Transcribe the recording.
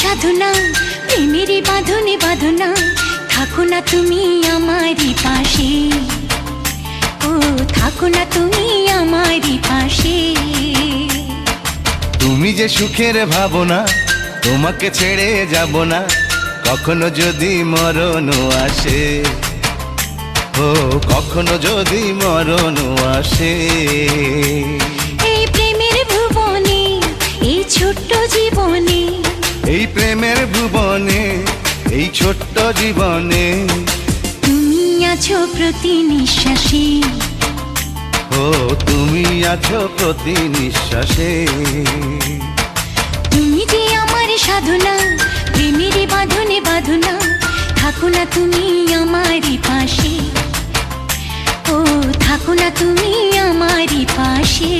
সাধনা, প্রেমেরই বাঁধনে বাঁধনা, থাকো না তুমি আমারই পাশে, ও থাকো না তুমি আমারই পাশে। তুমি যে সুখের ভাবনা, তোমাকে ছেড়ে যাব না, কখনো যদি মরণ আসে, ও কখনো যদি মরণ আসে। এই প্রেমের ভুবনে, এই ছোট্ট জীবনে, এই প্রেমের ভুবনে, এই ছোট্ট জীবনে, তুমি আছো প্রতি নিঃশ্বাসে, ও তুমি আছো প্রতি নিঃশ্বাসে। তুমি যে আমার সাধনা, প্রেমেরই বাঁধনে বাঁধনা, থাকো না তুমি আমারই পাশে, ও থাকো না তুমি আমারই পাশে।